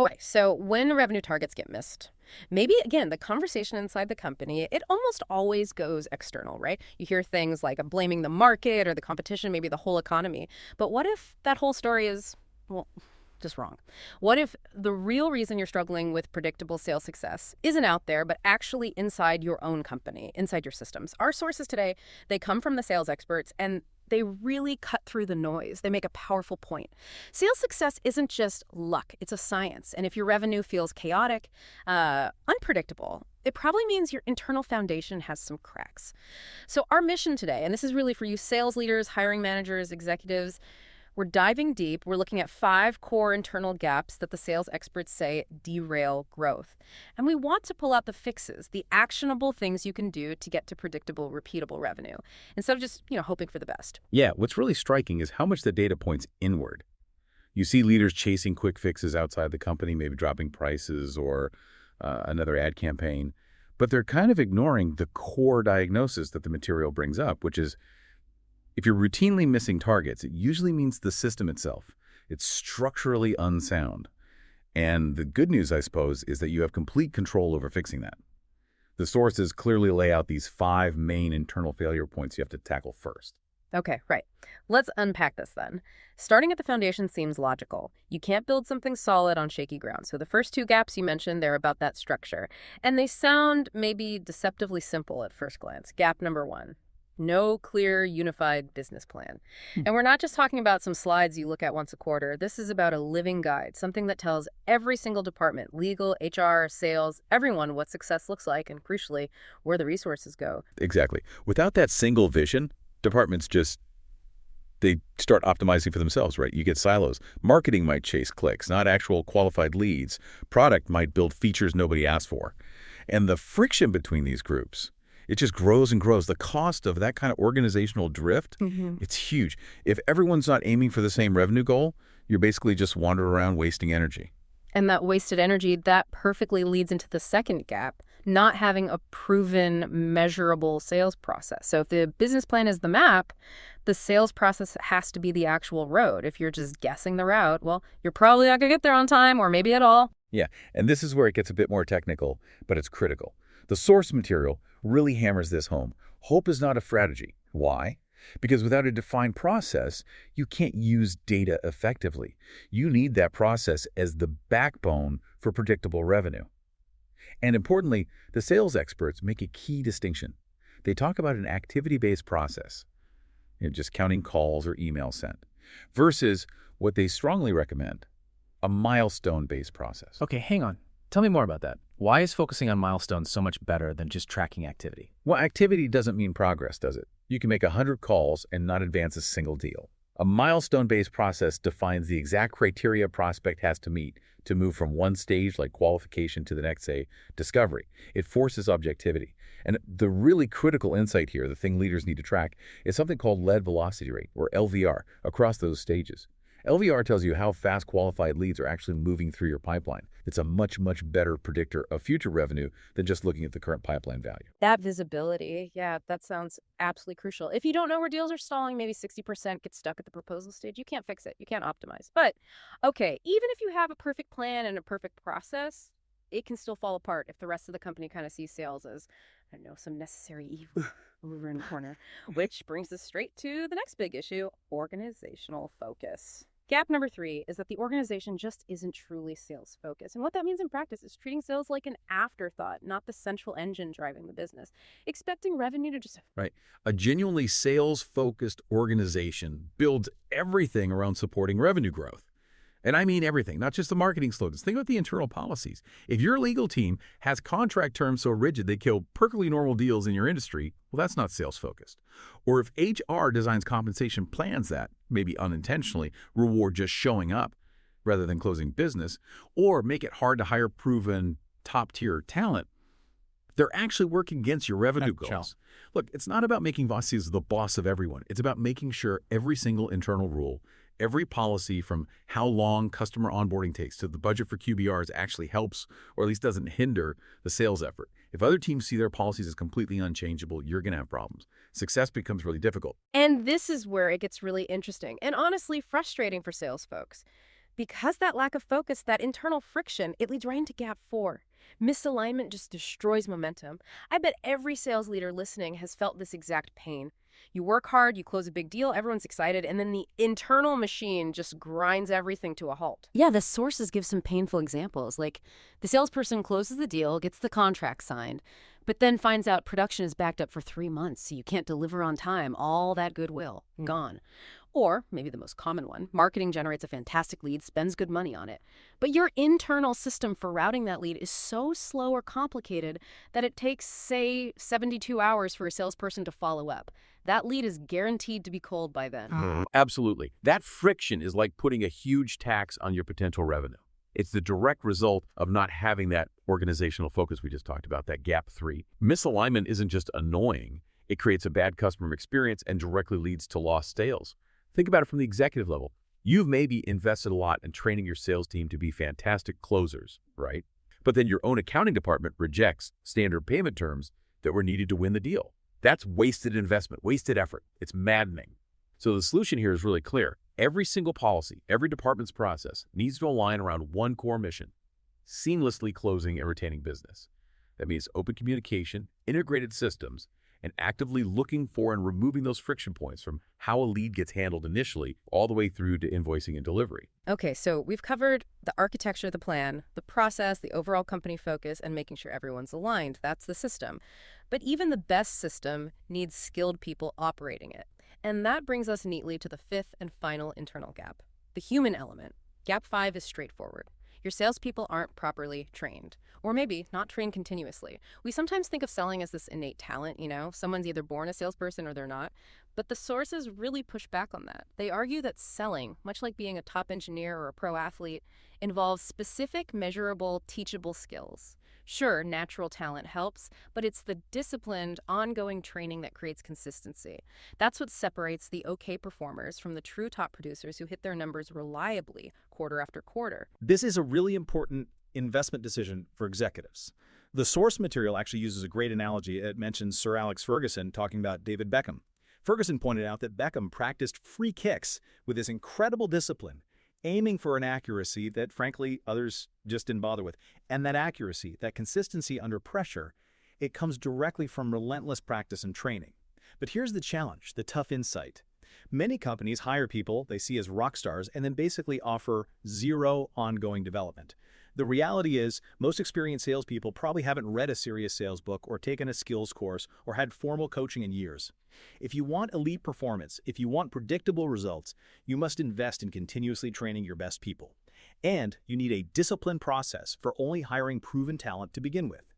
Okay, so when revenue targets get missed, maybe again, the conversation inside the company, it almost always goes external, right? You hear things like blaming the market or the competition, maybe the whole economy. But what if that whole story is, well, just wrong? What if the real reason you're struggling with predictable sales success isn't out there, but actually inside your own company, inside your systems? Our sources today, they come from the sales experts, and they really cut through the noise. They make a powerful point. Sales success isn't just luck, it's a science. And if your revenue feels chaotic, unpredictable, it probably means your internal foundation has some cracks. So, our mission today, and this is really for you sales leaders, hiring managers, executives, we're diving deep. We're looking at 5 core internal gaps that the sales experts say derail growth. And we want to pull out the fixes, the actionable things you can do to get to predictable, repeatable revenue, instead of just, hoping for the best. Yeah, what's really striking is how much the data points inward. You see leaders chasing quick fixes outside the company, maybe dropping prices or another ad campaign, but they're kind of ignoring the core diagnosis that the material brings up, which is if you're routinely missing targets, it usually means the system itself. It's structurally unsound. And the good news, I suppose, is that you have complete control over fixing that. The sources clearly lay out these 5 main internal failure points you have to tackle first. Okay, right. Let's unpack this then. Starting at the foundation seems logical. You can't build something solid on shaky ground. So the first 2 gaps you mentioned, they're about that structure. And they sound maybe deceptively simple at first glance. Gap number 1. No clear, unified business plan. And we're not just talking about some slides you look at once a quarter. This is about a living guide, something that tells every single department, legal, HR, sales, everyone what success looks like, and crucially, where the resources go. Exactly. Without that single vision, departments they start optimizing for themselves, right? You get silos. Marketing might chase clicks, not actual qualified leads. Product might build features nobody asked for. And the friction between these groups, it just grows and grows. The cost of that kind of organizational drift, it's huge. If everyone's not aiming for the same revenue goal, you're basically just wandering around wasting energy. And that wasted energy, that perfectly leads into the second gap, not having a proven, measurable sales process. So if the business plan is the map, the sales process has to be the actual road. If you're just guessing the route, well, you're probably not going to get there on time or maybe at all. Yeah, and this is where it gets a bit more technical, but it's critical. The source material really hammers this home. Hope is not a strategy. Why? Because without a defined process, you can't use data effectively. You need that process as the backbone for predictable revenue. And importantly, the sales experts make a key distinction. They talk about an activity-based process, just counting calls or emails sent, versus what they strongly recommend, a milestone-based process. Okay, hang on. Tell me more about that. Why is focusing on milestones so much better than just tracking activity? Well, activity doesn't mean progress, does it? You can make 100 calls and not advance a single deal. A milestone-based process defines the exact criteria a prospect has to meet to move from one stage, like qualification, to the next, say, discovery. It forces objectivity. And the really critical insight here, the thing leaders need to track, is something called lead velocity rate, or LVR, across those stages. LVR tells you how fast qualified leads are actually moving through your pipeline. It's a much, much better predictor of future revenue than just looking at the current pipeline value. That visibility, yeah, that sounds absolutely crucial. If you don't know where deals are stalling, maybe 60% get stuck at the proposal stage. You can't fix it. You can't optimize. But, okay, even if you have a perfect plan and a perfect process, it can still fall apart if the rest of the company kind of sees sales as, I don't know, some necessary evil over in the corner. Which brings us straight to the next big issue, organizational focus. Gap number 3 is that the organization just isn't truly sales focused. And what that means in practice is treating sales like an afterthought, not the central engine driving the business. Expecting revenue to just... Right. A genuinely sales-focused organization builds everything around supporting revenue growth. And I mean everything, not just the marketing slogans. Think about the internal policies. If your legal team has contract terms so rigid they kill perfectly normal deals in your industry, well, that's not sales-focused. Or if HR designs compensation plans that, maybe unintentionally, reward just showing up rather than closing business, or make it hard to hire proven top-tier talent, they're actually working against your revenue goals. Look, it's not about making bosses the boss of everyone. It's about making sure every single internal rule, every policy, from how long customer onboarding takes to the budget for QBRs, actually helps or at least doesn't hinder the sales effort. If other teams see their policies as completely unchangeable, you're going to have problems. Success becomes really difficult. And this is where it gets really interesting and honestly frustrating for sales folks. Because that lack of focus, that internal friction, it leads right into gap 4. Misalignment just destroys momentum. I bet every sales leader listening has felt this exact pain. You work hard, you close a big deal, everyone's excited, and then the internal machine just grinds everything to a halt. Yeah, the sources give some painful examples, like the salesperson closes the deal, gets the contract signed, but then finds out production is backed up for 3 months, so you can't deliver on time. All that goodwill, gone. Or, maybe the most common one, marketing generates a fantastic lead, spends good money on it. But your internal system for routing that lead is so slow or complicated that it takes, say, 72 hours for a salesperson to follow up. That lead is guaranteed to be cold by then. Absolutely. That friction is like putting a huge tax on your potential revenue. It's the direct result of not having that organizational focus we just talked about, that gap 3. Misalignment isn't just annoying. It creates a bad customer experience and directly leads to lost sales. Think about it from the executive level. You've maybe invested a lot in training your sales team to be fantastic closers, right? But then your own accounting department rejects standard payment terms that were needed to win the deal. That's wasted investment, wasted effort. It's maddening. So the solution here is really clear. Every single policy, every department's process needs to align around one core mission: seamlessly closing and retaining business. That means open communication, integrated systems, and actively looking for and removing those friction points from how a lead gets handled initially all the way through to invoicing and delivery. Okay, so we've covered the architecture of the plan, the process, the overall company focus, and making sure everyone's aligned. That's the system. But even the best system needs skilled people operating it. And that brings us neatly to the 5th and final internal gap, the human element. Gap 5 is straightforward. Your salespeople aren't properly trained, or maybe not trained continuously. We sometimes think of selling as this innate talent, someone's either born a salesperson or they're not. But the sources really push back on that. They argue that selling, much like being a top engineer or a pro athlete, involves specific, measurable, teachable skills. Sure, natural talent helps, but it's the disciplined, ongoing training that creates consistency. That's what separates the okay performers from the true top producers who hit their numbers reliably quarter after quarter. This is a really important investment decision for executives. The source material actually uses a great analogy. It mentions Sir Alex Ferguson talking about David Beckham. Ferguson pointed out that Beckham practiced free kicks with this incredible discipline, aiming for an accuracy that, frankly, others just didn't bother with. And that accuracy, that consistency under pressure, it comes directly from relentless practice and training. But here's the challenge, the tough insight. Many companies hire people they see as rock stars and then basically offer zero ongoing development. The reality is, most experienced salespeople probably haven't read a serious sales book or taken a skills course or had formal coaching in years. If you want elite performance, if you want predictable results, you must invest in continuously training your best people. And you need a disciplined process for only hiring proven talent to begin with.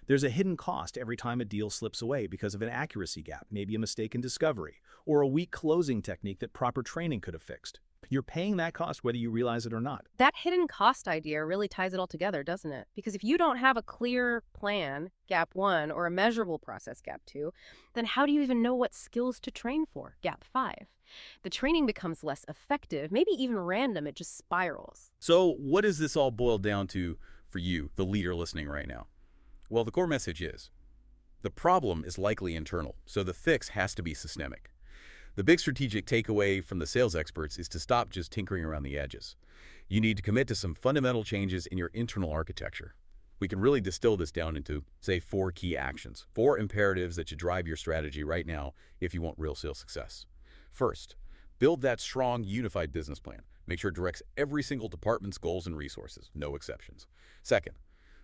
There's a hidden cost every time a deal slips away because of an accuracy gap, maybe a mistake in discovery, or a weak closing technique that proper training could have fixed. You're paying that cost whether you realize it or not. That hidden cost idea really ties it all together, doesn't it? Because if you don't have a clear plan, gap 1, or a measurable process, gap 2, then how do you even know what skills to train for, gap 5? The training becomes less effective, maybe even random. It just spirals. So what does this all boil down to for you, the leader listening right now? Well, the core message is, the problem is likely internal, so the fix has to be systemic. The big strategic takeaway from the sales experts is to stop just tinkering around the edges. You need to commit to some fundamental changes in your internal architecture. We can really distill this down into, say, 4 key actions, 4 imperatives that should drive your strategy right now if you want real sales success. First, build that strong, unified business plan. Make sure it directs every single department's goals and resources, no exceptions. Second,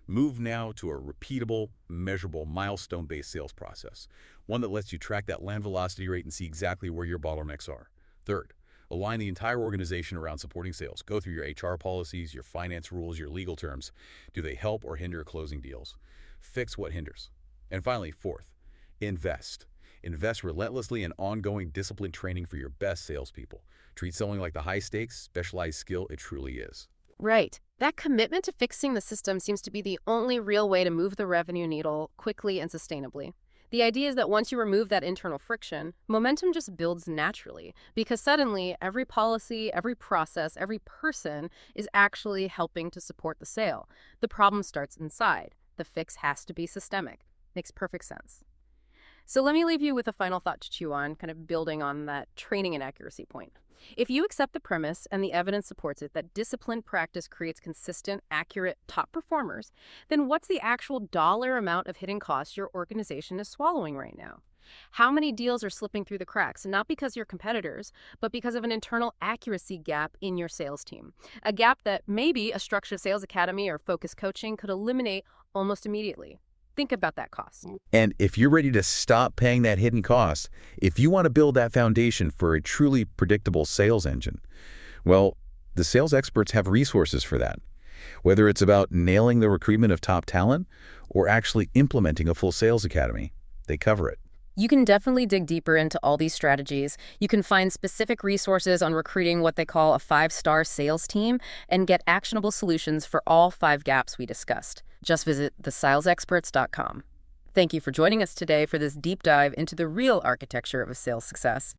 move now to a repeatable, measurable, milestone-based sales process, one that lets you track that land velocity rate and see exactly where your bottlenecks are. Third, align the entire organization around supporting sales. Go through your HR policies, your finance rules, your legal terms. Do they help or hinder closing deals? Fix what hinders. And finally, fourth, invest. Invest relentlessly in ongoing disciplined training for your best salespeople. Treat selling like the high-stakes, specialized skill it truly is. Right. That commitment to fixing the system seems to be the only real way to move the revenue needle quickly and sustainably. The idea is that once you remove that internal friction, momentum just builds naturally, because suddenly every policy, every process, every person is actually helping to support the sale. The problem starts inside. The fix has to be systemic. Makes perfect sense. So let me leave you with a final thought to chew on, kind of building on that training and accuracy point. If you accept the premise and the evidence supports it that disciplined practice creates consistent, accurate top performers, then what's the actual dollar amount of hidden costs your organization is swallowing right now? How many deals are slipping through the cracks, not because you're competitors, but because of an internal accuracy gap in your sales team? A gap that maybe a structured sales academy or focused coaching could eliminate almost immediately. Think about that cost. And if you're ready to stop paying that hidden cost, if you want to build that foundation for a truly predictable sales engine, well, the sales experts have resources for that. Whether it's about nailing the recruitment of top talent or actually implementing a full sales academy, they cover it. You can definitely dig deeper into all these strategies. You can find specific resources on recruiting what they call a 5-star sales team and get actionable solutions for all 5 gaps we discussed. Just visit thesalesexperts.com. Thank you for joining us today for this deep dive into the real architecture of a sales success.